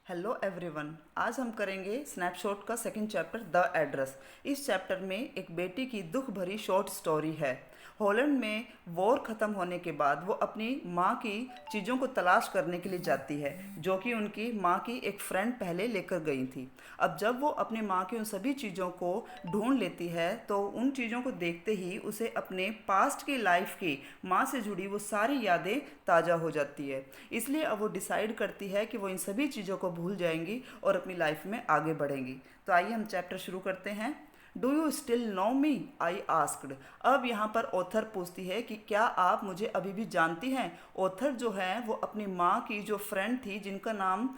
Hello everyone. आज हम करेंगे स्नैपशॉट का सेकंड चैप्टर द एड्रेस। इस चैप्टर में एक बेटी की दुख भरी शॉर्ट स्टोरी है। हॉलैंड में वॉर ख़त्म होने के बाद वो अपनी माँ की चीज़ों को तलाश करने के लिए जाती है, जो कि उनकी माँ की एक फ्रेंड पहले लेकर गई थी। अब जब वो अपनी माँ की उन सभी चीज़ों को ढूंढ लेती है तो उन चीज़ों को देखते ही उसे अपने पास्ट की लाइफ की माँ से जुड़ी वो सारी यादें ताज़ा हो जाती है। इसलिए अब वो डिसाइड करती है कि वो इन सभी चीज़ों को भूल जाएंगी और अपनी लाइफ में आगे बढ़ेंगी। तो आइए हम चैप्टर शुरू करते हैं। Do you still know me, I asked. अब यहाँ पर ऑथर पूछती है कि क्या आप मुझे अभी भी जानती हैं। ऑथर जो है वो अपनी माँ की जो फ्रेंड थी, जिनका नाम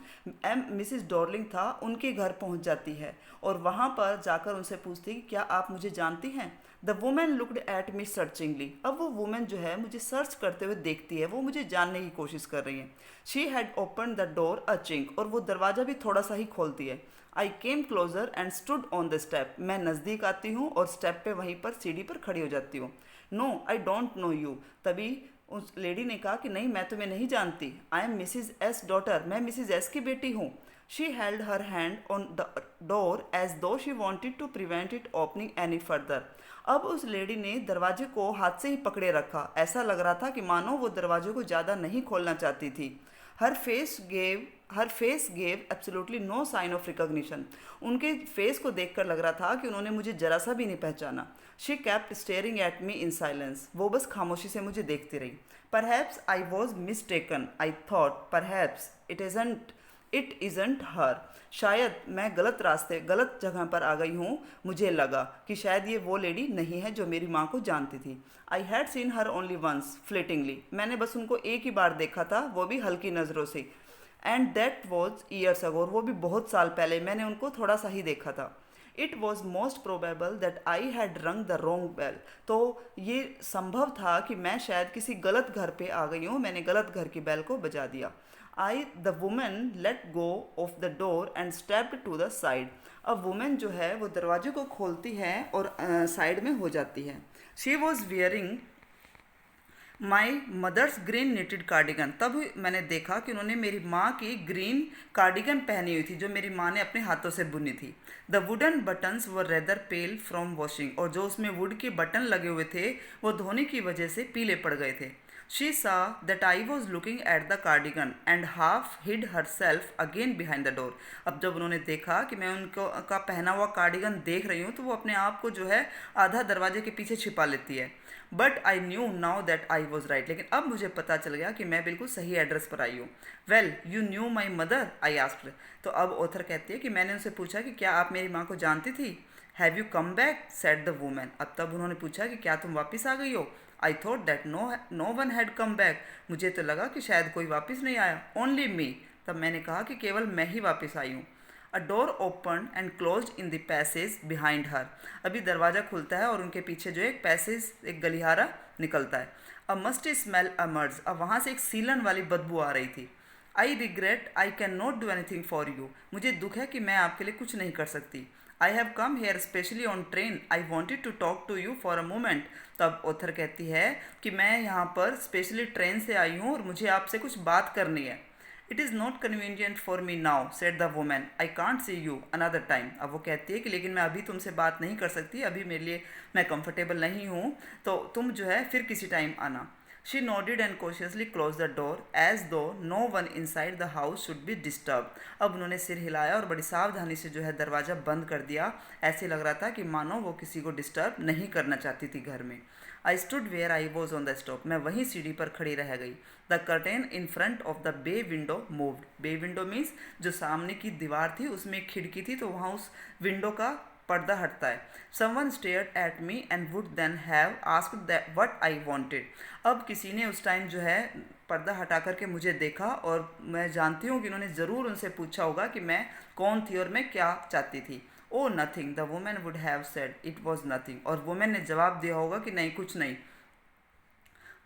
मिसिस डॉर्लिंग था, उनके घर पहुँच जाती है और वहाँ पर जाकर उनसे पूछती है कि क्या आप मुझे जानती हैं। The women looked at me searchingly. अब वो वुमेन जो है मुझे सर्च करते हुए देखती है, वो मुझे जानने की कोशिश कर रही है। She had open the door a chink. और वो दरवाज़ा भी थोड़ा सा ही खोलती है। I came closer and stood on the step. मैं नज़दीक आती हूँ और स्टेप पे वहीं पर सीढ़ी पर खड़ी हो जाती हूँ। No I don't know you. तभी उस लेडी ने कहा कि नहीं, मैं तुम्हें नहीं जानती। I am Mrs S daughter. मैं मिसिज एस की बेटी हूँ। She held her hand on the door as though she wanted to prevent it opening any further. अब उस लेडी ने दरवाजे को हाथ से ही पकड़े रखा। ऐसा लग रहा था कि मानो वो दरवाजे को ज़्यादा नहीं खोलना चाहती थी। Her face gave absolutely no sign of recognition. उनके फेस को देखकर लग रहा था कि उन्होंने मुझे जरा सा भी नहीं पहचाना। She kept staring at me in silence. वो बस खामोशी से मुझे देखती रही। Perhaps I was mistaken. I thought perhaps it isn't her. शायद मैं गलत जगह पर आ गई हूँ। मुझे लगा कि शायद ये वो लेडी नहीं है जो मेरी माँ को जानती थी। I had seen her only once flittingly. मैंने बस उनको एक ही बार देखा था, वो भी हल्की नज़रों से। And that was years ago. वो भी बहुत साल पहले मैंने उनको थोड़ा सा ही देखा था। It was most probable that I had रंग द रोंग बेल। तो ये संभव था कि मैं शायद किसी गलत घर पे आ गई हूँ, मैंने गलत घर की बेल को बजा दिया। I the women let go of the door and stepped to the side. अब वुमेन जो है वो दरवाजे को खोलती है और साइड में हो जाती है। She was wearing my mother's green knitted cardigan. तब मैंने देखा कि उन्होंने मेरी माँ की ग्रीन कार्डिगन पहनी हुई थी, जो मेरी माँ ने अपने हाथों से बुनी थी। The wooden buttons were rather pale from washing. और जो उसमें वुड के बटन लगे हुए थे वो धोने की वजह से पीले पड़ गए थे। She saw that I was looking at the cardigan and half hid herself again behind the door. अब जब उन्होंने देखा कि मैं उनको का पहना हुआ कार्डिगन देख रही हूँ तो वो अपने आप को जो है आधा दरवाजे के पीछे छिपा लेती है। But I knew now that I was right. लेकिन अब मुझे पता चल गया कि मैं बिल्कुल सही एड्रेस पर आई हूँ। Well you knew my mother, I asked. तो अब ऑथर कहती है कि मैंने उनसे पूछा कि क्या आप मेरी माँ को जानती थी। Have you come back, said the women. अब तब उन्होंने पूछा कि क्या तुम वापस आ गई हो। I thought that no one had come back. मुझे तो लगा कि शायद कोई वापस नहीं आया। Only me. तब मैंने कहा कि केवल मैं ही वापस आई हूँ। अ door open and close in the passage behind her. अभी दरवाज़ा खुलता है और उनके पीछे जो एक पैसेज, एक गलियारा निकलता है। अ मस्टी स्मेल अमर्ज। अब वहाँ से एक सीलन वाली बदबू आ रही थी। I regret I can not do anything for you. मुझे दुख है कि मैं आपके लिए कुछ नहीं कर सकती। I have come here specially on train. I wanted to talk to you for a moment. तब ऑथर कहती है कि मैं यहाँ पर स्पेशली ट्रेन से आई हूँ और मुझे आपसे कुछ बात करनी है। It is not convenient for me now, said the women. I can't see you another time. अब वो कहती है कि लेकिन मैं अभी तुमसे बात नहीं कर सकती, अभी मेरे लिए मैं कंफर्टेबल नहीं हूँ, तो तुम जो है फिर किसी टाइम आना। She nodded and cautiously closed the door as though no one inside the house should be disturbed. अब उन्होंने सिर हिलाया और बड़ी सावधानी से जो है दरवाज़ा बंद कर दिया। ऐसे लग रहा था कि मानो वो किसी को डिस्टर्ब नहीं करना चाहती थी घर में। I stood where I was on the stop. मैं वहीं सीढ़ी पर खड़ी रह गई। The curtain in front of the bay window moved. Bay window means जो सामने की दीवार थी उसमें एक खिड़की थी, तो वहाँ उस विंडो का पर्दा हटता है। Someone stared at me and would then have asked that what I wanted. अब किसी ने उस टाइम जो है पर्दा हटा करके मुझे देखा और मैं जानती हूँ कि उन्होंने ज़रूर उनसे पूछा होगा कि मैं कौन थी और मैं क्या चाहती थी। ओ nothing, the women would have said it was nothing. और वुमेन ने जवाब दिया होगा कि नहीं, कुछ नहीं।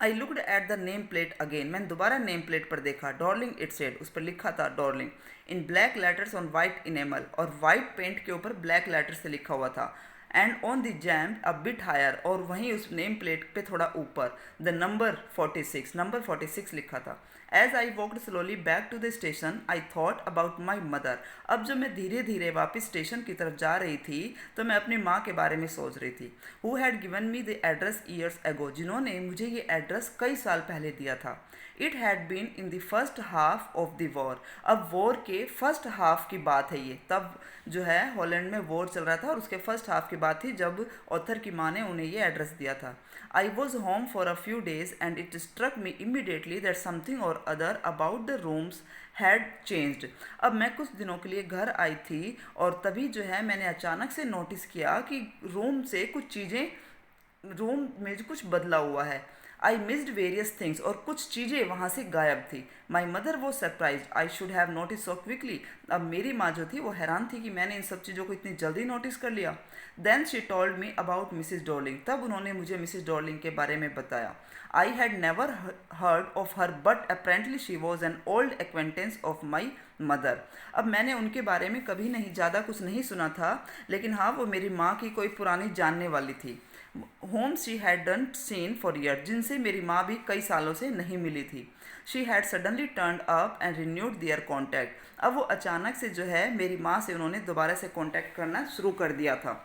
I looked at the name plate again. मैंने दोबारा नेम प्लेट पर देखा। डॉर्लिंग इट सेड, उस पर लिखा था Darling in black letters on white enamel. और वाइट पेंट के ऊपर ब्लैक लेटर से लिखा हुआ था। And on the jamb a bit higher. और वहीं उस नेम प्लेट पे थोड़ा ऊपर द नंबर 46 लिखा था। As I walked slowly back to the station I thought about my mother. अब जब मैं धीरे धीरे वापस स्टेशन की तरफ जा रही थी तो मैं अपनी माँ के बारे में सोच रही थी। Who had given me the address years ago, जिन्होंने मुझे ये एड्रेस कई साल पहले दिया था। It had been in the first half of the war. अब वॉर के फर्स्ट हाफ की बात है ये, तब जो है हॉलैंड में वॉर चल रहा था और उसके फर्स्ट हाफ की बात थी जब ऑथर की माँ ने उन्हें ये एड्रेस दिया था। I was home for a few days and it struck me immediately that something or other about the rooms had changed. अब मैं कुछ दिनों के लिए घर आई थी और तभी जो है मैंने अचानक से नोटिस किया कि रूम में जो कुछ बदला हुआ है। आई मिस्ड वेरियस थिंग्स, और कुछ चीज़ें वहाँ से गायब थी। माई मदर वो surprise I should have notice so quickly. अब मेरी माँ जो थी वो हैरान थी कि मैंने इन सब चीज़ों को इतनी जल्दी नोटिस कर लिया। Then she told me about Mrs Darling. तब उन्होंने मुझे मिसिज डॉर्लिंग के बारे में बताया। I had never heard of her but apparently she was an old acquaintance of my mother. अब मैंने उनके बारे में कभी नहीं ज़्यादा कुछ नहीं सुना था, लेकिन हाँ वो मेरी माँ की कोई पुरानी जानने वाली थी। Whom she hadn't seen for year, जिनसे मेरी माँ भी कई सालों से नहीं मिली थी। She had suddenly turn up and renewed their contact. अब वो अचानक से जो है मेरी माँ से उन्होंने दोबारा से कॉन्टैक्ट करना शुरू कर दिया था।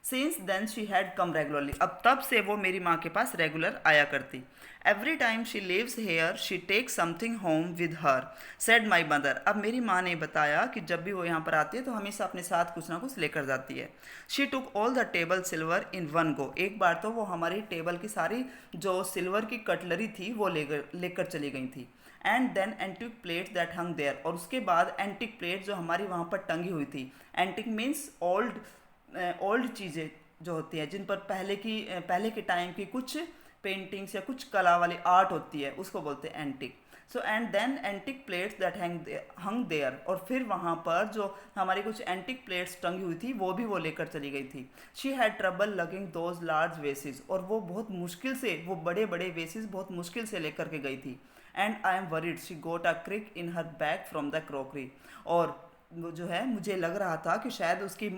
Since then she had come regularly, अब तब से वो मेरी माँ के पास रेगुलर आया करती। Every time she leaves here she take something home with her, said my mother. अब मेरी माँ ने बताया कि जब भी वो यहाँ पर आती है तो हमेशा अपने साथ कुछ ना कुछ लेकर जाती है। She took all the table silver in one go, एक बार तो वो हमारी टेबल की सारी जो सिल्वर की कटलरी थी वो लेकर चली गई थी। And then antique plates that hung there, और उसके बाद एंटिक प्लेट जो हमारी वहाँ पर टंगी हुई थी। एंटिक मीन्स ओल्ड चीज़ें जो होती हैं जिन पर पहले के टाइम की कुछ पेंटिंग्स या कुछ कला वाली आर्ट होती है, उसको बोलते हैं antique. So and then antique plates that hung there, और फिर वहाँ पर जो हमारी कुछ एंटिक प्लेट्स टंगी हुई थी वो भी वो लेकर चली गई थी। She had trouble lugging those large vases, और वो बहुत मुश्किल से वो बड़े बड़े वेसेस बहुत मुश्किल से लेकर के गई थी। And I am worried she got a crick in her back from the crockery, और वो जो है मुझे लग रहा था कि शायद उसकी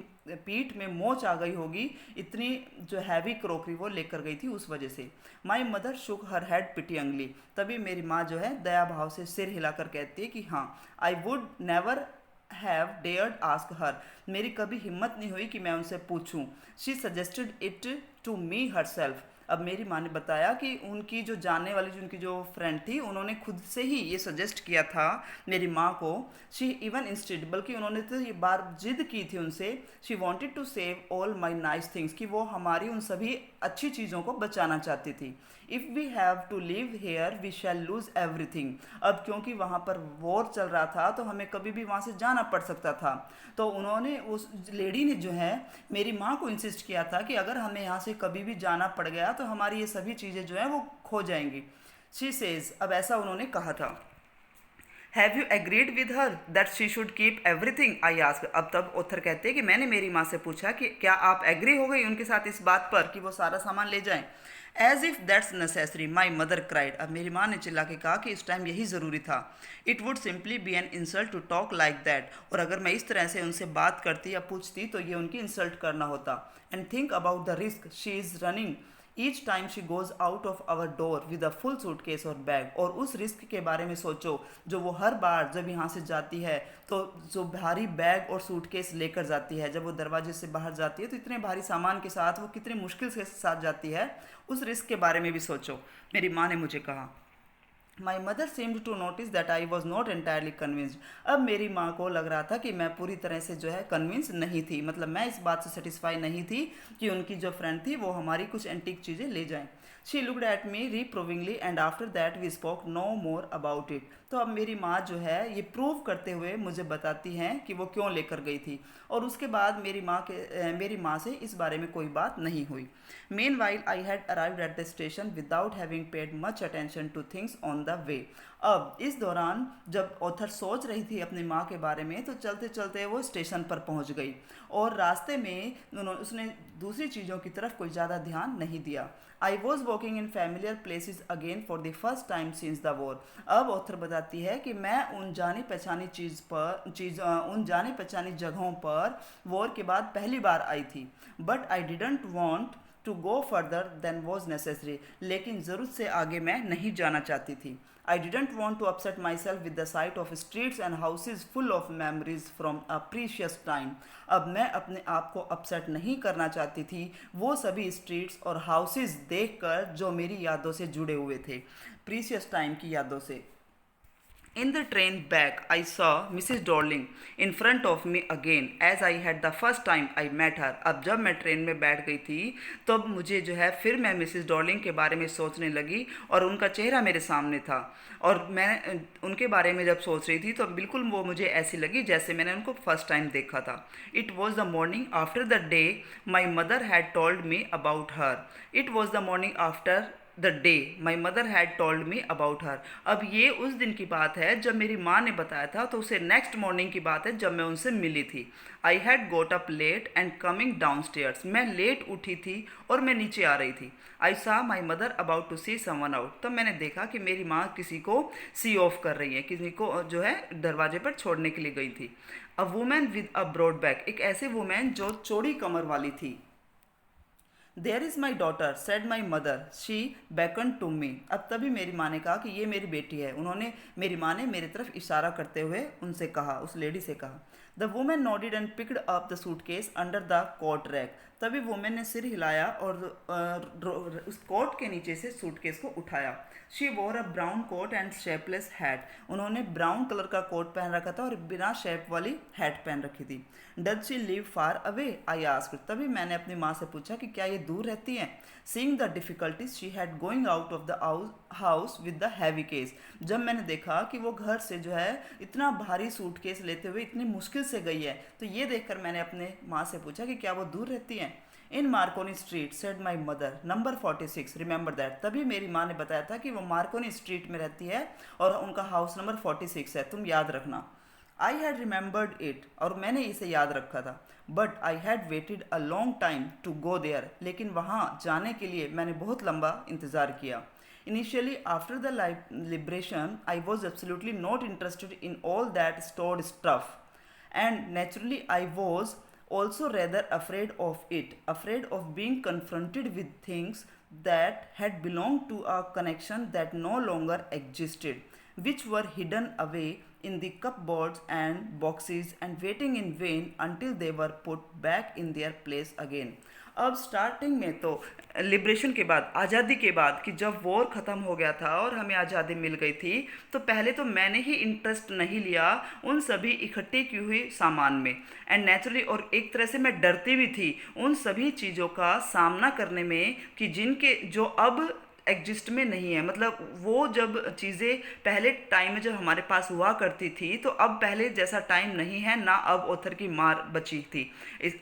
पीठ में मोच आ गई होगी, इतनी जो हैवी क्रॉकरी वो लेकर गई थी उस वजह से। My mother Shuk her head पिटियंगली, तभी मेरी माँ जो है दया भाव से सिर हिलाकर कहती है कि हाँ, I would never have dared ask her, मेरी कभी हिम्मत नहीं हुई कि मैं उनसे पूछूं। She suggested it to me herself. अब मेरी माँ ने बताया कि उनकी जो जानने वाली जो उनकी जो फ्रेंड थी उन्होंने खुद से ही ये सजेस्ट किया था मेरी माँ को। शी इवन इंस्टेड, बल्कि उन्होंने तो ये बार जिद की थी उनसे, she wanted to save all my nice things, कि वो हमारी उन सभी अच्छी चीज़ों को बचाना चाहती थी। If we have to leave here we shall lose everything, अब क्योंकि वहाँ पर वॉर चल रहा था तो हमें कभी भी वहाँ से जाना पड़ सकता था। तो उन्होंने उस लेडी ने जो है मेरी माँ को इंसिस्ट किया था कि अगर हमें यहाँ से कभी भी जाना पड़ गया तो हमारी ये सभी चीज़ें जो हैं वो खो जाएंगी। शी सेज, अब ऐसा उन्होंने कहा था। Have you agreed with her that she should keep everything, I ask. अब तब ऑथर कहते हैं कि मैंने मेरी माँ से पूछा कि क्या आप एग्री हो गई उनके साथ इस बात पर कि वो सारा सामान ले जाएं। As if that's necessary my mother cried, अब मेरी माँ ने चिल्ला के कहा कि इस टाइम यही ज़रूरी था। It would simply be an insult to talk like that, और अगर मैं इस तरह से उनसे बात करती या पूछती तो ये उनकी इंसल्ट करना होता। And think about the risk she is running each time she goes out of our door with a full suitcase और बैग, और उस रिस्क के बारे में सोचो जो वो हर बार जब यहाँ से जाती है तो जो भारी बैग और सूटकेस लेकर जाती है, जब वो दरवाजे से बाहर जाती है तो इतने भारी सामान के साथ वो कितनी मुश्किल के साथ जाती है, उस रिस्क के बारे में भी सोचो, मेरी माँ ने मुझे कहा। My mother seemed to notice that I was not entirely convinced, अब मेरी माँ को लग रहा था कि मैं पूरी तरह से जो है कन्विंस नहीं थी, मतलब मैं इस बात से सेटिस्फाई नहीं थी कि उनकी जो फ्रेंड थी वो हमारी कुछ एंटीक चीज़ें ले जाएं। She looked at me reprovingly and after that we spoke no more about it, तो अब मेरी माँ जो है ये प्रूव करते हुए मुझे बताती हैं कि वो क्यों लेकर गई थी, और उसके बाद मेरी माँ से इस बारे में कोई बात नहीं हुई। Main while I had arrived at the station without having paid much attention two things on the way, अब इस दौरान जब ऑथर सोच रही थी अपनी माँ के बारे में तो चलते चलते वो स्टेशन पर पहुँच गई, और रास्ते में उसने दूसरी चीज़ों की तरफ कोई ज़्यादा ध्यान नहीं दिया। I was walking in familiar places again for the first time since the war, अब ऑथर बताती है कि मैं उन जानी पहचानी जगहों पर वॉर के बाद पहली बार आई थी। But I didn't want to go further than was necessary, लेकिन ज़रूरत से आगे मैं नहीं जाना चाहती थी। I didn't want to upset myself with the sight of streets and houses full of memories from a precious time. अब मैं अपने आप को अपसेट नहीं करना चाहती थी वो सभी स्ट्रीट्स और हाउसेज देखकर जो मेरी यादों से जुड़े हुए थे, प्रीशियस टाइम की यादों से। In the train back, I saw Mrs. Darling in front of me again as I had the first time I met her. अब जब मैं ट्रेन में बैठ गई थी तो अब मुझे जो है फिर मैं मिसेस डॉर्लिंग के बारे में सोचने लगी और उनका चेहरा मेरे सामने था और मैं उनके बारे में जब सोच रही थी तो बिल्कुल वो मुझे ऐसी लगी जैसे मैंने उनको फर्स्ट टाइम देखा था। It was the morning after the day my mother had told me about her. It was the morning after the day my mother had told me about her. अब ये उस दिन की बात है जब मेरी माँ ने बताया था, तो उसे नेक्स्ट मॉर्निंग की बात है जब मैं उनसे मिली थी। I had got up late and coming downstairs. मैं लेट उठी थी और मैं नीचे आ रही थी। I saw my mother about to see someone out. तब मैंने देखा कि मेरी माँ किसी को सी ऑफ कर रही है, किसी को जो है दरवाजे पर छोड़ने के लिए गई थी। A women with a broad back, एक ऐसी वुमेन जो चौड़ी कमर वाली थी। There is my daughter said my mother she beckoned to me. अब तभी मेरी माँ ने कहा कि ये मेरी बेटी है। मेरी माँ ने मेरी तरफ इशारा करते हुए उनसे कहा, उस लेडी से कहा। The women nodded and picked up the suitcase under the coat rack. तभी वुमेन ने सिर हिलाया और उस कोट के नीचे से सूटकेस को उठाया। She wore a brown coat and shapeless hat. उन्होंने ब्राउन कलर का कोट पहन रखा था और बिना शेप वाली हैट पहन रखी थी। Does she live far away I asked. तभी मैंने अपनी माँ से पूछा कि क्या ये दूर रहती हैं। Seeing the difficulties she had going out of the house with the heavy case. जब मैंने देखा कि वो घर से जो है इतना भारी सूटकेस लेते हुए इतनी मुश्किल से गई है, तो ये देखकर मैंने अपने माँ से पूछा कि क्या वो दूर रहती हैं। In Marconi street said my mother number 46 remember that. तभी मेरी माँ ने बताया था कि वो मार्कोनी स्ट्रीट में रहती है और उनका हाउस नंबर 46 है, तुम याद रखना। आई हैड रिमेंबर्ड इट, और मैंने इसे याद रखा था। But I had waited a long time to go there, लेकिन वहाँ जाने के लिए मैंने बहुत लंबा इंतज़ार किया। Initially, after the liberation, I was absolutely not interested in all that stored stuff. And naturally, I was also rather afraid of it, afraid of being confronted with things that had belonged to a connection that no longer existed, which were hidden away in the cupboards and boxes and waiting in vain until they were put back in their place again. अब starting में तो liberation के बाद, आज़ादी के बाद, कि जब वॉर ख़त्म हो गया था और हमें आज़ादी मिल गई थी, तो पहले तो मैंने ही इंटरेस्ट नहीं लिया उन सभी इकट्ठी की हुई सामान में, एंड नेचुरली, और एक तरह से मैं डरती भी थी उन सभी चीज़ों का सामना करने में कि जिनके जो अब एग्जिस्ट में नहीं है। मतलब वो जब चीज़ें पहले टाइम में जब हमारे पास हुआ करती थी, तो अब पहले जैसा टाइम नहीं है ना। अब ऑथर की माँ बची थी,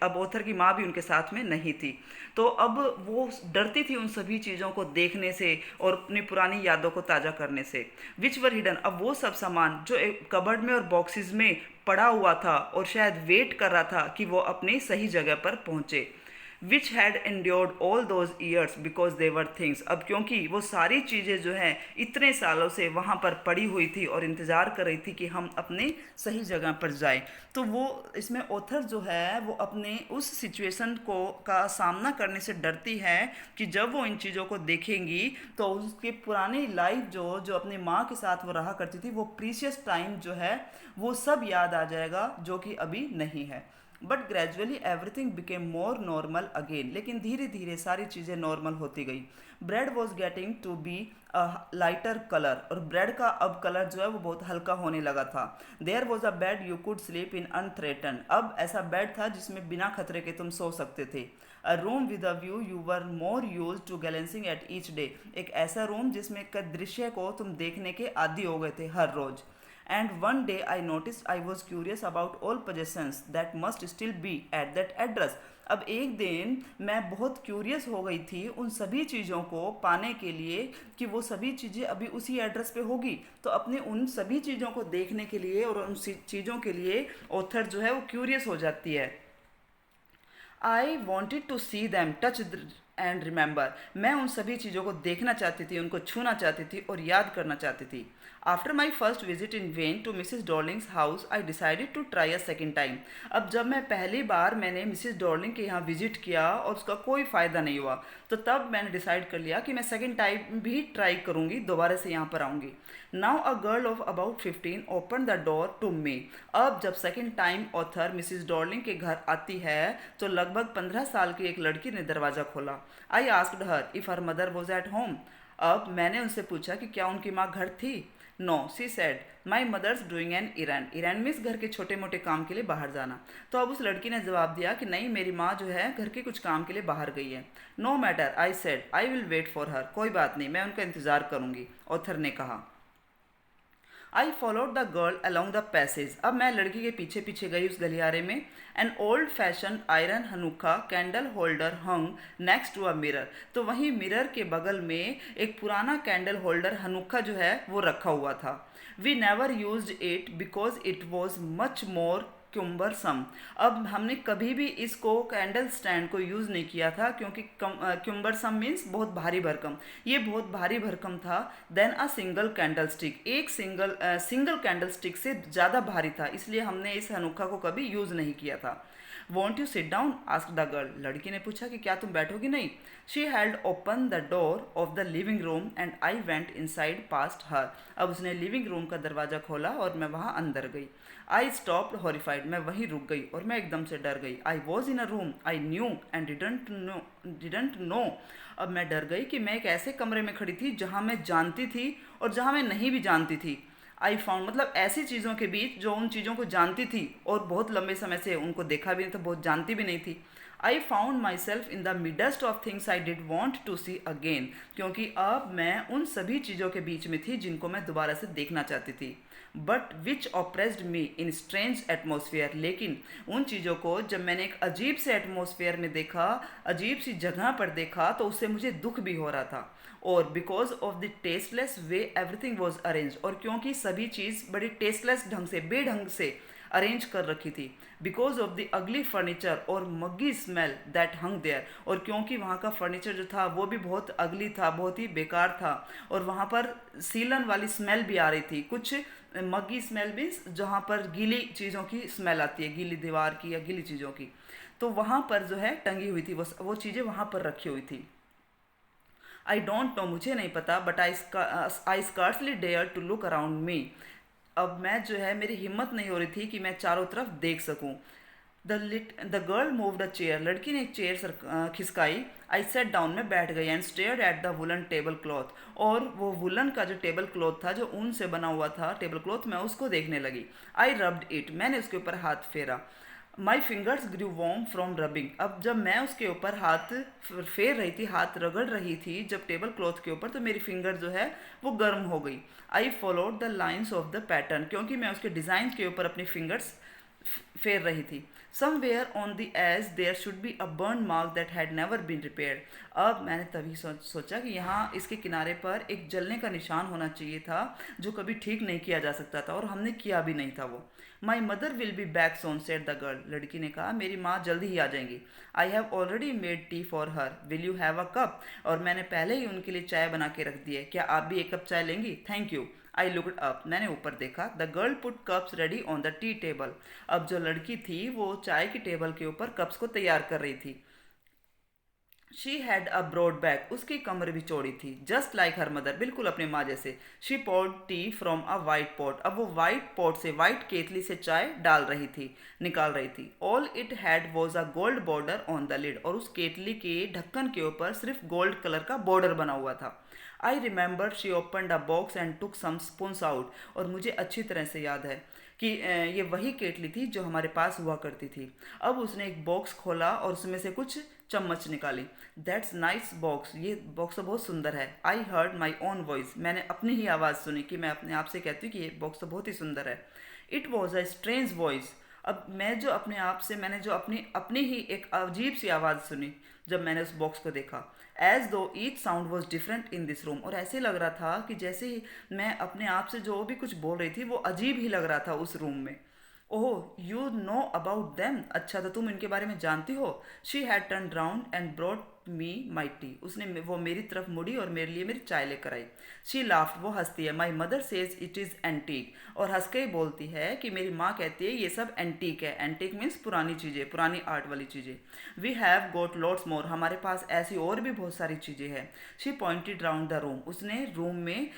अब ऑथर की माँ भी उनके साथ में नहीं थी, तो अब वो डरती थी उन सभी चीज़ों को देखने से और अपनी पुरानी यादों को ताज़ा करने से। विच वर हिडन, अब वो सब सामान जो एक कबर्ड में और बॉक्सेस में पड़ा हुआ था और शायद वेट कर रहा था कि वो अपनी सही जगह पर पहुँचे। Which had endured all those years because they were things. अब क्योंकि वो सारी चीज़ें जो हैं इतने सालों से वहाँ पर पड़ी हुई थी और इंतज़ार कर रही थी कि हम अपने सही जगह पर जाएं, तो वो इसमें ऑथर जो है वो अपने उस सिचुएशन को का सामना करने से डरती है कि जब वो इन चीज़ों को देखेंगी तो उसकी पुरानी लाइफ जो जो अपनी माँ के साथ वो रहा करती थी, वो प्रीशियस टाइम जो है वो सब याद आ जाएगा जो कि अभी नहीं है। But gradually everything became more normal again, लेकिन धीरे धीरे सारी चीज़ें नॉर्मल होती गई। Bread was getting to be a lighter colour, और ब्रेड का अब कलर जो है वो बहुत हल्का होने लगा था। There was a bed you could sleep in unthreatened, अब ऐसा बेड था जिसमें बिना खतरे के तुम सो सकते थे। A room with a view you were more used to glancing at each day, एक ऐसा रूम जिसमें दृश्य को तुम देखने के आदी हो गए थे हर रोज़। And one day I noticed I was curious about all possessions that must still be at that address. अब एक दिन मैं बहुत क्यूरियस हो गई थी उन सभी चीज़ों को पाने के लिए कि वो सभी चीज़ें अभी उसी एड्रेस पे होगी। तो अपने उन सभी चीज़ों को देखने के लिए और उन चीज़ों के लिए ऑथर जो है वो क्यूरियस हो जाती है। I wanted to see them, touch and remember. मैं उन सभी चीज़ों को देखना चाहती थी, उनको छूना चाहती थी और याद करना चाहती थी। After my first visit in vain to Mrs Dorling's house I decided to try a second time. अब जब मैं पहली बार मैंने मिसिज डॉर्लिंग के यहाँ विजिट किया और उसका कोई फ़ायदा नहीं हुआ, तो तब मैंने डिसाइड कर लिया कि मैं सेकेंड टाइम भी ट्राई करूँगी, दोबारा से यहाँ पर आऊँगी। Now a girl of about 15 open the door to me. अब जब second time author Mrs Darling के घर आती है तो लगभग 15 साल की एक लड़की ने दरवाज़ा खोला। I asked her if her mother was at home. अब मैंने उनसे पूछा कि क्या उनकी माँ घर थी। No she said my mother's doing an errand. Errand means घर के छोटे मोटे काम के लिए बाहर जाना। तो अब उस लड़की ने जवाब दिया कि नहीं, मेरी माँ जो है घर के कुछ काम के लिए बाहर गई है। No matter I said I will wait for her. कोई बात नहीं, मैं उनका इंतज़ार करूँगी, ऑथर ने कहा। I followed the girl along the passage. अब मैं लड़की के पीछे पीछे गई उस गलियारे में। An old fashion iron Hanukkah candle holder hung next to a mirror. तो वहीं मिरर के बगल में एक पुराना कैंडल होल्डर हनुक्का जो है वो रखा हुआ था। We never used it because it was much more cumbersome. अब हमने कभी भी इसको कैंडल स्टैंड को यूज़ नहीं किया था क्योंकि क्यूम्बरसम मीन्स बहुत भारी भरकम। ये बहुत भारी भरकम था then a single candlestick. एक सिंगल कैंडल स्टिक से ज़्यादा भारी था, इसलिए हमने इस हनुक्का को कभी यूज़ नहीं किया था। Won't you sit down asked the girl. लड़की ने पूछा कि क्या तुम बैठोगी नहीं। She had open the door of the living room and I went inside past her. अब उसने लिविंग रूम का दरवाज़ा खोला और मैं वहाँ अंदर गई। I stopped horrified. मैं वहीं रुक गई और मैं एकदम से डर गई। I was in a room I knew and didn't know. अब मैं डर गई कि मैं एक ऐसे कमरे में खड़ी थी जहाँ मैं जानती थी और जहाँ मैं नहीं भी जानती थी। आई फाउंड मतलब ऐसी चीज़ों के बीच जो उन चीज़ों को जानती थी और बहुत लंबे समय से उनको देखा भी नहीं था, बहुत जानती भी नहीं थी। I found myself in the midst of things I did want to see again. क्योंकि अब मैं उन सभी चीज़ों के बीच में थी जिनको मैं दोबारा से देखना चाहती थी। But which oppressed me in strange atmosphere. लेकिन उन चीज़ों को जब मैंने एक अजीब से एटमोसफियर में देखा, अजीब सी जगह पर देखा, तो उससे मुझे दुख भी हो रहा था। और because of the tasteless way everything was arrange. और क्योंकि सभी चीज़ बड़ी टेस्टलेस ढंग से, बेढंग से अरेंज कर रखी थी। Because of the ugly furniture और Maggi smell that hung there. और क्योंकि वहाँ का फर्नीचर जो था वो भी बहुत अगली था, बहुत ही बेकार था। और वहाँ पर सीलन वाली स्मेल भी आ रही थी, कुछ मग्गी स्मेल मीन्स जहाँ पर गीली चीज़ों की स्मेल आती है, गीली दीवार की या गीली चीज़ों की। तो वहाँ पर जो है टंगी हुई थी वो चीज़ें वहाँ पर रखी हुई थी। आई डोंट नो, मुझे नहीं पता, but I scarcely dare to look around me. अब मैं जो है, मेरी हिम्मत नहीं हो रही थी कि मैं चारों तरफ देख सकूं। The girl moved a chair. लड़की ने एक चेयर खिसकाई। आई सेट डाउन। में बैठ गई and stared at the woollen table cloth. और वो वुलन का जो टेबल क्लॉथ था, जो ऊन से बना हुआ था टेबल क्लॉथ, मैं उसको देखने लगी। I rubbed it. मैंने उसके ऊपर हाथ फेरा। My fingers grew warm from rubbing. अब जब मैं उसके ऊपर हाथ फेर रही थी, हाथ रगड़ रही थी जब टेबल क्लॉथ के ऊपर, तो मेरी फिंगर जो है वो गर्म हो गई। I followed the lines of the pattern. क्योंकि मैं उसके डिज़ाइन के ऊपर अपनी फिंगर्स फेर रही थी। Somewhere on the edge there should be a burn mark that had never been repaired. अब मैंने तभी सोचा कि यहाँ इसके किनारे पर एक जलने का निशान होना चाहिए था जो कभी ठीक नहीं किया जा सकता था, और हमने किया भी नहीं था वो। My mother will be back soon said the girl. लड़की ने कहा मेरी माँ जल्दी ही आ जाएंगी। I have already made tea for her, will you have a cup. और मैंने पहले ही उनके लिए चाय बना के रख दी है, क्या आप भी एक कप चाय लेंगी? Thank you. I looked up. मैंने ऊपर देखा। The girl put cups ready on the tea table. अब जो लड़की थी वो चाय की टेबल के ऊपर कप्स को तैयार कर रही थी। She had a broad back. उसकी कमर भी चौड़ी थी, जस्ट लाइक हर मदर, बिल्कुल अपनी माँ जैसे। She poured tea from a white pot. अब वो वाइट पॉट से, वाइट केतली से चाय डाल रही थी, निकाल रही थी। All it had was a gold border on the lid. और उस केतली के ढक्कन के ऊपर सिर्फ गोल्ड कलर का बॉर्डर बना हुआ था। I remember she opened a box and took some spoons out. और मुझे अच्छी तरह से याद है कि ये वही केटली थी जो हमारे पास हुआ करती थी। अब उसने एक बॉक्स खोला और उसमें से कुछ चम्मच निकाली। That's nice box. ये बॉक्स तो बहुत सुंदर है। I heard my own voice. मैंने अपनी ही आवाज़ सुनी कि मैं अपने आप से कहती हूँ कि ये बॉक्स तो बहुत ही सुंदर है। It was a strange voice. अब मैं जो अपने आप से, मैंने जो अपनी अपनी ही एक अजीब सी आवाज़ सुनी जब मैंने उस बॉक्स को देखा। एज दो each sound was different in this room. और ऐसे लग रहा था कि जैसे ही मैं अपने आप से जो भी कुछ बोल रही थी वो अजीब ही लग रहा था उस रूम में। Oh you know about them, अच्छा तो तुम इनके बारे में जानती हो। She had turn round and brought me my T, वो मेरी तरफ मुड़ी और मेरे लिए मेरी चाय लेकर आई। शी लाफ्ड, वो हंसती है। My mother says it is antique, और हंस के ही बोलती है कि मेरी माँ कहती है ये सब एंटीक है। एंटीक मीन्स पुरानी चीज़ें, पुरानी आर्ट वाली चीज़ें। We have got lots more, हमारे पास ऐसी और भी बहुत सारी चीज़ें हैं। She pointed round the room, उसने रूम में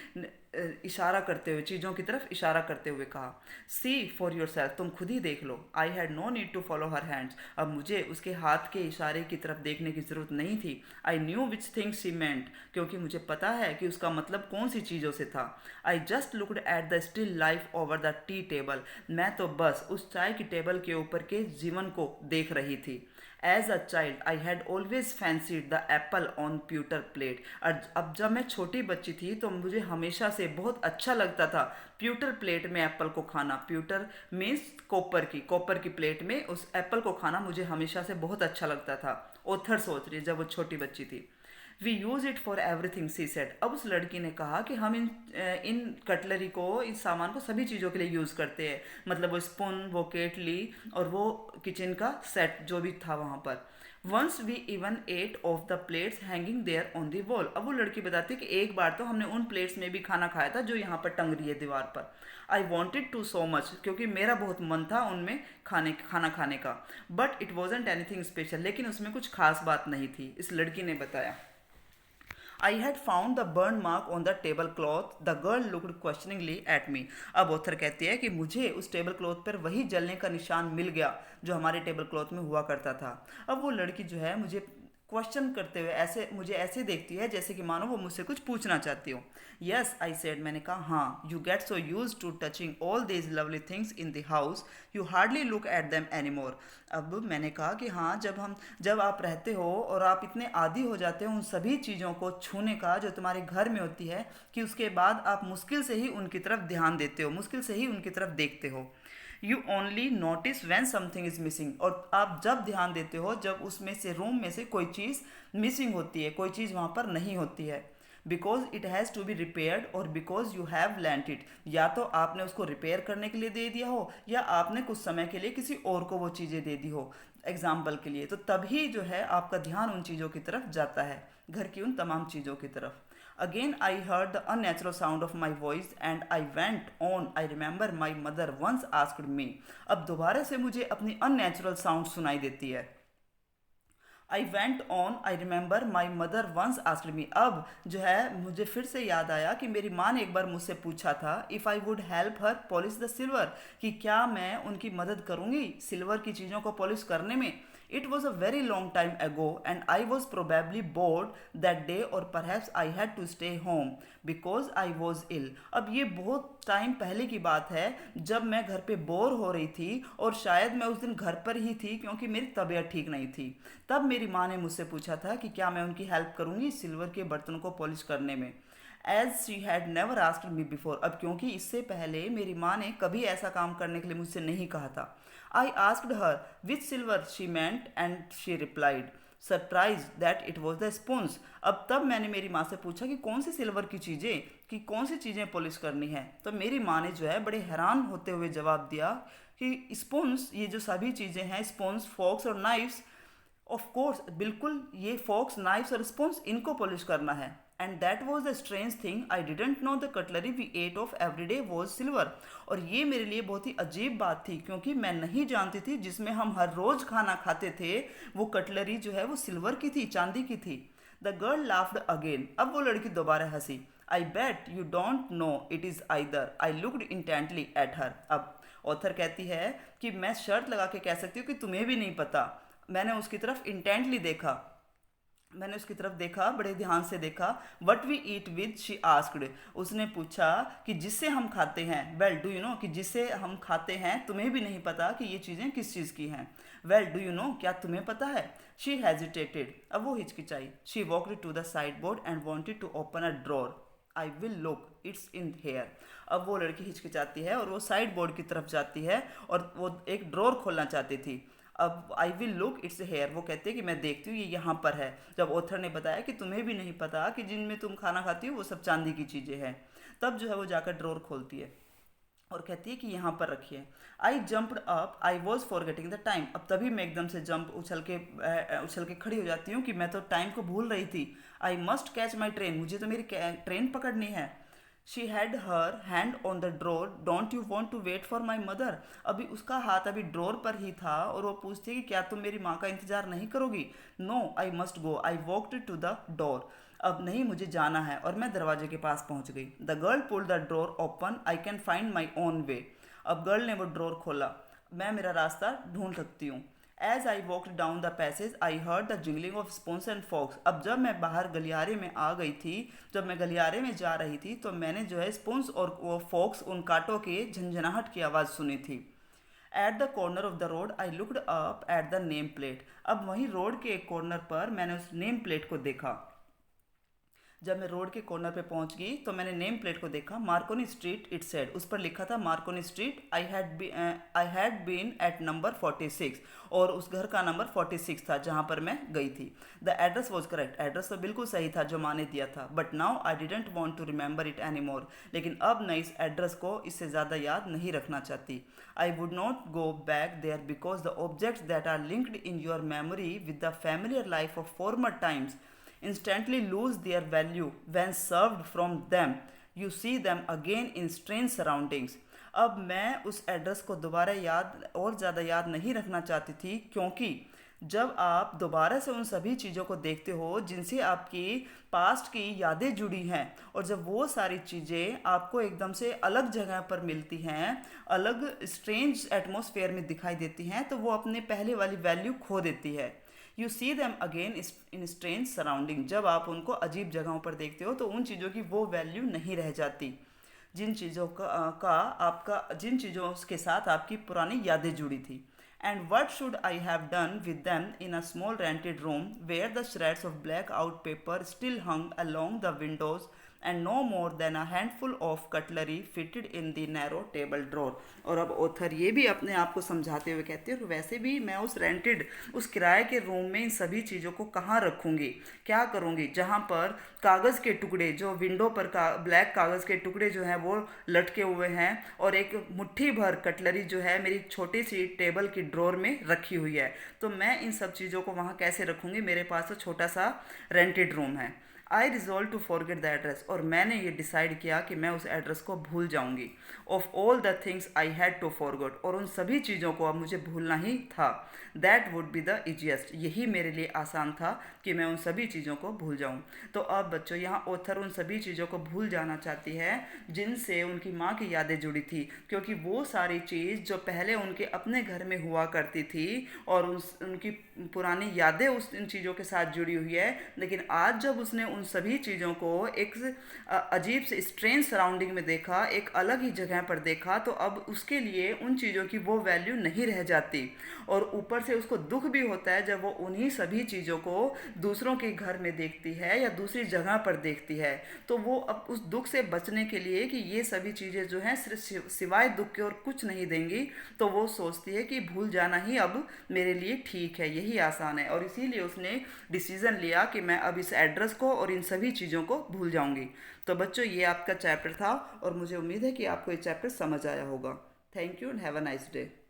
इशारा करते हुए, चीज़ों की तरफ इशारा करते हुए कहा। सी फॉर योर सेल्फ, तुम खुद ही देख लो। I had no need to follow her hands, अब मुझे उसके हाथ के इशारे की तरफ देखने की ज़रूरत नहीं थी। I knew which things she meant, क्योंकि मुझे पता है कि उसका मतलब कौन सी चीज़ों से था। I just looked at the still life over the tea table, मैं तो बस उस चाय की टेबल के ऊपर के जीवन को देख रही थी। As a child I had always fancied the apple on pewter plate, और अब जब मैं छोटी बच्ची थी तो मुझे हमेशा से बहुत अच्छा लगता था प्यूटर प्लेट में एप्पल को खाना। प्यूटर मीन्स कॉपर की प्लेट में उस एप्पल को खाना मुझे हमेशा से बहुत अच्छा लगता था। ऑथर सोच रही है जब वो छोटी बच्ची थी। We use it for everything she said, अब उस लड़की ने कहा कि हम इन कटलरी को, इस सामान को सभी चीज़ों के लिए यूज़ करते हैं। मतलब वो स्पून, वो केटली और वो किचन का सेट जो भी था वहाँ पर। Once we even ate off the plates hanging there on the wall, अब वो लड़की बताती है कि एक बार तो हमने उन प्लेट्स में भी खाना खाया था जो यहाँ पर टंग रही है दीवार पर। I wanted to so much, क्योंकि मेरा बहुत मन था उनमें खाना खाने का। But it wasn't anything special, लेकिन उसमें कुछ खास बात नहीं थी, इस लड़की ने बताया। I had found the burn mark on the table cloth, the girl looked questioningly at me, अब ऑथर कहती है कि मुझे उस टेबल क्लॉथ पर वही जलने का निशान मिल गया जो हमारे टेबल क्लॉथ में हुआ करता था। अब वो लड़की जो है मुझे क्वेश्चन करते हुए मुझे ऐसे देखती है जैसे कि मानो वो मुझसे कुछ पूछना चाहती हो। यस आई सेड, मैंने कहा हाँ। You get so used to touching all these lovely things in the house, you hardly look at them any more, अब मैंने कहा कि हाँ, जब आप रहते हो और आप इतने आदी हो जाते हो उन सभी चीज़ों को छूने का जो तुम्हारे घर में होती है, कि उसके बाद आप मुश्किल से ही उनकी तरफ ध्यान देते हो, मुश्किल से ही उनकी तरफ देखते हो। You only notice when something is missing, और आप जब ध्यान देते हो जब उसमें से, रूम में से कोई चीज़ मिसिंग होती है, कोई चीज़ वहाँ पर नहीं होती है। Because it has to be repaired और because you have lent it, या तो आपने उसको रिपेयर करने के लिए दे दिया हो या आपने कुछ समय के लिए किसी और को वो चीज़ें दे दी हो एग्जाम्पल के लिए, तो तभी जो है आपका ध्यान उन चीज़ों की तरफ जाता है, घर की उन तमाम चीज़ों की तरफ। Again I heard the unnatural sound of my voice and I went on, I remember my mother once asked me, अब दोबारा से मुझे अपनी अननेचुरल साउंड सुनाई देती है। I went on, I remember my mother once asked me, अब जो है मुझे फिर से याद आया कि मेरी माँ ने एक बार मुझसे पूछा था, if I would help her polish the silver, कि क्या मैं उनकी मदद करूँगी सिल्वर की चीज़ों को पॉलिश करने में। It was a very long time ago and I was probably bored that day, और perhaps I had to stay home because I was ill, अब ये बहुत टाइम पहले की बात है जब मैं घर पे बोर हो रही थी और शायद मैं उस दिन घर पर ही थी क्योंकि मेरी तबीयत ठीक नहीं थी। तब मेरी माँ ने मुझसे पूछा था कि क्या मैं उनकी हेल्प करूँगी सिल्वर के बर्तनों को पॉलिश करने में। As she had never asked me before, अब क्योंकि इससे पहले मेरी माँ ने कभी ऐसा काम करने के लिए मुझसे नहीं कहा था। I asked her which silver she meant and she replied surprise that it was the spoons, अब तब मैंने मेरी माँ से पूछा कि कौन सी सिल्वर की चीज़ें, कि कौन सी चीज़ें पॉलिश करनी है, तो मेरी माँ ने जो है बड़े हैरान होते हुए जवाब दिया कि स्पून्स, ये जो सभी चीज़ें हैं, स्पून्स, फोक्स और नाइफ्स, ऑफ कोर्स बिल्कुल, ये फोक्स, नाइफ्स और स्पून्स, इनको पॉलिश करना है। And that was the strange thing, I didn't know the cutlery we ate off every day was silver, और ये मेरे लिए बहुत ही अजीब बात थी क्योंकि मैं नहीं जानती थी जिसमें हम हर रोज़ खाना खाते थे वो कटलरी जो है वो सिल्वर की थी, चांदी की थी। द गर्ल लाफ्ड अगेन, अब वो लड़की दोबारा हंसी। I bet you don't know it is either, I looked intently at her, अब ऑथर कहती है कि मैं शर्त लगा के कह सकती हूँ कि तुम्हें भी नहीं पता, मैंने उसकी तरफ इंटेंटली देखा, मैंने उसकी तरफ देखा, बड़े ध्यान से देखा। What we eat with, she asked, उसने पूछा कि जिससे हम खाते हैं। वेल डू यू नो, कि जिससे हम खाते हैं तुम्हें भी नहीं पता कि ये चीज़ें किस चीज़ की हैं। वेल डू यू नो, क्या तुम्हें पता है। शी हेजिटेटेड, अब वो हिचकिचाई। She walked to the sideboard and wanted to open a drawer, I will look it's in here, अब वो लड़की हिचकिचाती है और वो साइड बोर्ड की तरफ जाती है और वो एक ड्रॉर खोलना चाहती थी। अब I will look it's here, वो कहते हैं कि मैं देखती हूँ ये यहाँ पर है, जब ऑथर ने बताया कि तुम्हें भी नहीं पता कि जिनमें तुम खाना खाती हो वो सब चांदी की चीज़ें हैं, तब जो है वो जाकर ड्रॉर खोलती है और कहती है कि यहाँ पर रखिए। आई jumped up, I was forgetting the time. अब तभी मैं एकदम से उछल के खड़ी हो जाती हूँ कि मैं तो टाइम को भूल रही थी। I must catch my train, मुझे तो मेरी ट्रेन पकड़नी है। She had her hand on the drawer, don't you want to wait for my mother. अभी उसका हाथ अभी ड्रॉर पर ही था और वो पूछती है कि क्या तुम मेरी माँ का इंतजार नहीं करोगी। No I must go, I walked to the door. अब नहीं, मुझे जाना है, और मैं दरवाजे के पास पहुंच गई। The girl pulled the drawer open, I can find my own way. अब गर्ल ने वो ड्रॉर खोला, मैं मेरा रास्ता ढूंढ सकती हूँ। As I walked down the passage I heard the jingling of spoons and forks. अब जब मैं बाहर गलियारे में आ गई थी, जब मैं गलियारे में जा रही थी, तो मैंने जो है स्पून्स और वो फॉक्स, उन कांटों के झंझनाहट की आवाज़ सुनी थी। At the corner of the road I looked up at the name plate. अब वहीं रोड के एक कॉर्नर पर मैंने उस नेम प्लेट को देखा। जब मैं रोड के कॉर्नर पे पहुंच गई तो मैंने नेम प्लेट को देखा, मार्कोनी स्ट्रीट इट सेड। उस पर लिखा था Marconi street. I had been at number 46, और उस घर का नंबर 46 था जहां पर मैं गई थी। The address was correct, address तो बिल्कुल सही था जो माँ ने दिया था। But now I didn't want to remember it any more, लेकिन अब मैं इस एड्रेस को इससे ज़्यादा याद नहीं रखना चाहती। I would not go back there because the objects that are linked in your memory with the familiar life of former times instantly lose their value when served from them. You see them again in strange surroundings. अब मैं उस address को दोबारा याद और ज़्यादा याद नहीं रखना चाहती थी, क्योंकि जब आप दोबारा से उन सभी चीज़ों को देखते हो जिनसे आपकी पास्ट की यादें जुड़ी हैं, और जब वो सारी चीज़ें आपको एकदम से अलग जगह पर मिलती हैं, अलग स्ट्रेंज एटमॉस्फेयर में दिखाई देती हैं, तो वो अपने पहले वाली वैल्यू खो देती है। You see them again in strange surrounding. जब आप उनको अजीब जगहों पर देखते हो तो उन चीज़ों की वो वैल्यू नहीं रह जाती जिन चीज़ों के साथ आपकी पुरानी यादें जुड़ी थी। And what should I have done with them in a small rented room where the shreds of blackout paper still hung along the windows and no more than a handful of cutlery fitted in the narrow table drawer। और अब author ये भी अपने आप को समझाते हुए कहते हैं, वैसे भी मैं उस किराए के रूम में इन सभी चीज़ों को कहाँ रखूँगी, क्या करूँगी, जहाँ पर कागज़ के टुकड़े, जो विंडो पर ब्लैक कागज़ के टुकड़े जो हैं वो लटके हुए हैं, और एक मुट्ठी भर कटलरी जो है मेरी छोटी सी टेबल की ड्रॉर में रखी हुई है। तो मैं इन सब चीज़ों को वहाँ कैसे रखूँगी, मेरे पास तो छोटा सा रेंटेड रूम है। I resolve to forget the address, और मैंने ये डिसाइड किया कि मैं उस एड्रेस को भूल जाऊंगी। Of all the things I had to forget, और उन सभी चीज़ों को अब मुझे भूलना ही था। That would be the easiest, यही मेरे लिए आसान था कि मैं उन सभी चीज़ों को भूल जाऊं। तो अब बच्चों, यहाँ ऑथर उन सभी चीज़ों को भूल जाना चाहती है जिनसे उनकी माँ की यादें जुड़ी थी, क्योंकि वो सारी चीज़ जो पहले उनके अपने घर में हुआ करती थी और उनकी पुरानी यादें इन चीज़ों के साथ जुड़ी हुई है, लेकिन आज जब उसने उन सभी चीज़ों को एक अजीब से स्ट्रेंज सराउंडिंग में देखा, एक अलग ही जगह पर देखा, तो अब उसके लिए उन चीज़ों की वो वैल्यू नहीं रह जाती। और ऊपर से उसको दुख भी होता है जब वो उन्हीं सभी चीज़ों को दूसरों के घर में देखती है या दूसरी जगह पर देखती है। तो वो अब उस दुख से बचने के लिए कि ये सभी चीज़ें जो हैं सिर्फ सिवाय दुख के और कुछ नहीं देंगी, तो वो सोचती है कि भूल जाना ही अब मेरे लिए ठीक है, यही आसान है। और इसीलिए उसने डिसीज़न लिया कि मैं अब इस एड्रेस को और इन सभी चीज़ों को भूल जाऊंगी। तो बच्चों, ये आपका चैप्टर था और मुझे उम्मीद है कि आपको ये चैप्टर समझ आया होगा। Thank you and have a nice day.